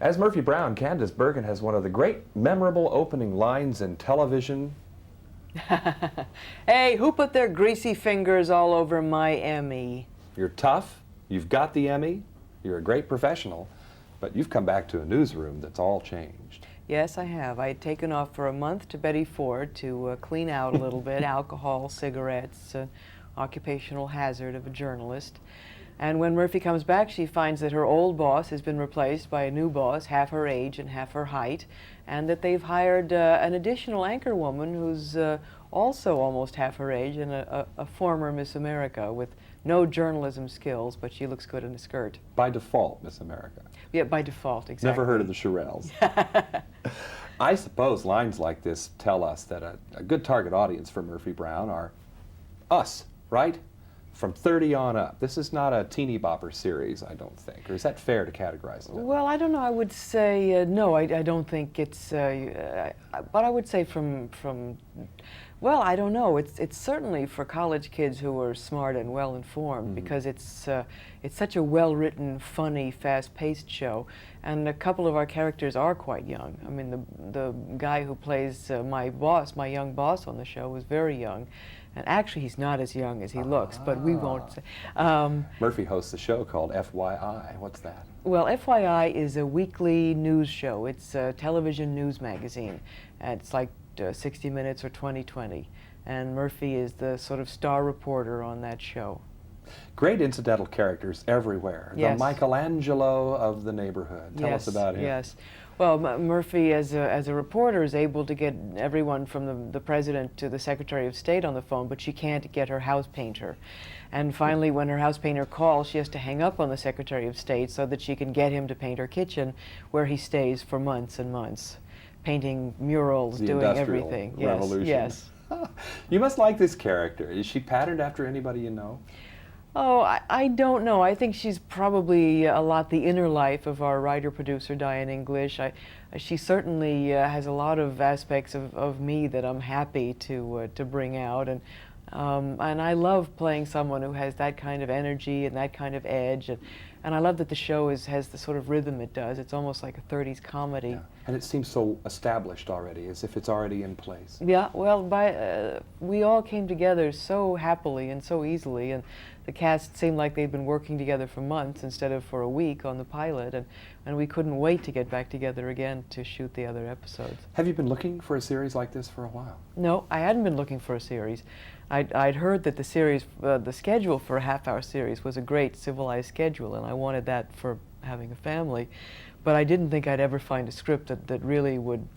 As Murphy Brown, Candice Bergen has one of the great memorable opening lines in television. Hey, who put their greasy fingers all over my Emmy? You're tough, you've got the Emmy, you're a great professional, but you've come back to a newsroom that's all changed. Yes, I have. I had taken off for a month to Betty Ford to clean out a little bit, alcohol, cigarettes, occupational hazard of a journalist. And when Murphy comes back, she finds that her old boss has been replaced by a new boss, half her age and half her height, and that they've hired an additional anchor woman who's also almost half her age and a former Miss America with no journalism skills, but she looks good in a skirt. By default, Miss America. Yeah, by default, exactly. Never heard of the Shirelles. I suppose lines like this tell us that a good target audience for Murphy Brown are us, right? From 30 on up. This is not a teeny bopper series, I don't think. Or is that fair to categorize it? Well, I don't know. I would say no. I don't think it's. But I would say from. Well, I don't know. It's certainly for college kids who are smart and well informed, because it's such a well-written, funny, fast-paced show, and a couple of our characters are quite young. I mean, the guy who plays my boss, my young boss on the show, was very young. And actually, he's not as young as he looks, but we won't say. Murphy hosts a show called FYI. What's that? Well, FYI is a weekly news show. It's a television news magazine. And it's like 60 Minutes or 2020. And Murphy is the sort of star reporter on that show. Great incidental characters everywhere. Yes. The Michelangelo of the neighborhood. Tell us about him. Yes. Well, Murphy, as a reporter, is able to get everyone from the president to the Secretary of State on the phone, but she can't get her house painter. And finally, when her house painter calls, she has to hang up on the Secretary of State so that she can get him to paint her kitchen, where he stays for months and months, painting murals, The doing Industrial everything. Revolution. Yes. You must like this character. Is she patterned after anybody you know? Oh, I don't know. I think she's probably a lot the inner life of our writer-producer, Diane English. She certainly has a lot of aspects of me that I'm happy to bring out, and I love playing someone who has that kind of energy and that kind of edge, and I love that the show has the sort of rhythm it does. It's almost like a 30s comedy. Yeah. And it seems so established already, as if it's already in place. Yeah, well, we all came together so happily and so easily, and the cast seemed like they'd been working together for months instead of for a week on the pilot, and we couldn't wait to get back together again to shoot the other episodes. Have you been looking for a series like this for a while? No, I hadn't been looking for a series. I'd heard that the series, the schedule for a half-hour series was a great civilized schedule, and I wanted that for having a family. But I didn't think I'd ever find a script that really would,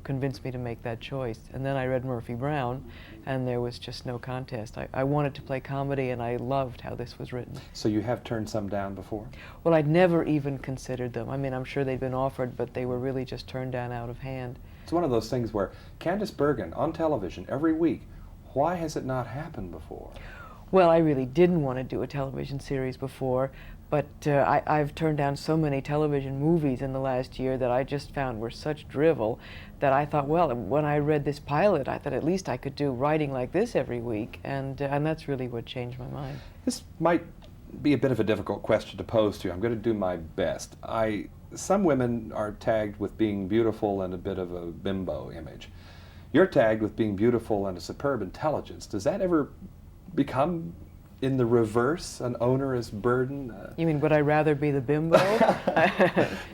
convince me to make that choice. And then I read Murphy Brown, and there was just no contest. I wanted to play comedy, and I loved how this was written. So you have turned some down before? Well, I'd never even considered them. I mean, I'm sure they'd been offered, but they were really just turned down out of hand. It's one of those things where Candice Bergen on television every week. Why has it not happened before? Well, I really didn't want to do a television series before, but I've turned down so many television movies in the last year that I just found were such drivel that I thought, well, when I read this pilot, I thought at least I could do writing like this every week, and that's really what changed my mind. This might be a bit of a difficult question to pose to you. I'm going to do my best. Some women are tagged with being beautiful and a bit of a bimbo image. You're tagged with being beautiful and a superb intelligence. Does that ever become, in the reverse, an onerous burden? You mean, would I rather be the bimbo?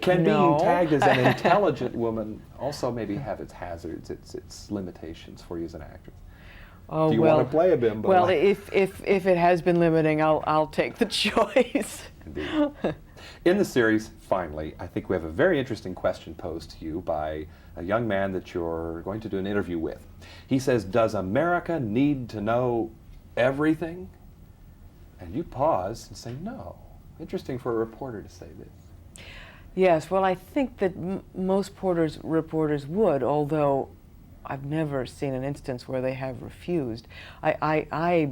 Can No. being tagged as an intelligent woman also maybe have its hazards, its limitations for you as an actress? Oh, Do you well, want to play a bimbo? Well, if it has been limiting, I'll take the choice. Indeed. In the series, finally, I think we have a very interesting question posed to you by a young man that you're going to do an interview with. He says, does America need to know everything? And you pause and say, no. Interesting for a reporter to say this. Yes, well, I think that most reporters would, although I've never seen an instance where they have refused. I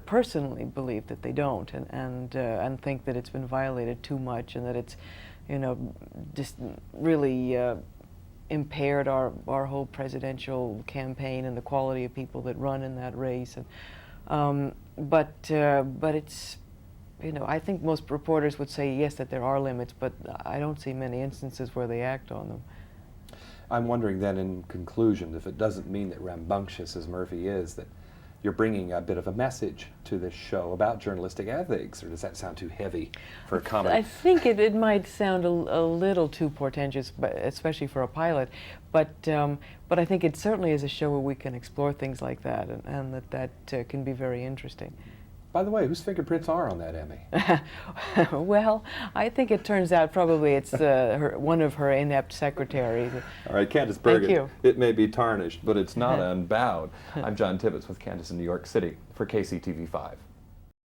personally believe that they don't, and think that it's been violated too much, and that it's, just really impaired our whole presidential campaign and the quality of people that run in that race. And but you know, I think most reporters would say yes, that there are limits, but I don't see many instances where they act on them. I'm wondering then, in conclusion, if it doesn't mean that rambunctious as Murphy is, that you're bringing a bit of a message to this show about journalistic ethics, or does that sound too heavy for a comedy? I think it might sound a little too portentous, but especially for a pilot. But I think it certainly is a show where we can explore things like that, and that can be very interesting. By the way, whose fingerprints are on that Emmy? Well, I think it turns out probably it's one of her inept secretaries. All right, Candice Bergen. Thank you. It may be tarnished, but it's not unbowed. I'm John Tibbetts with Candice in New York City for KCTV5.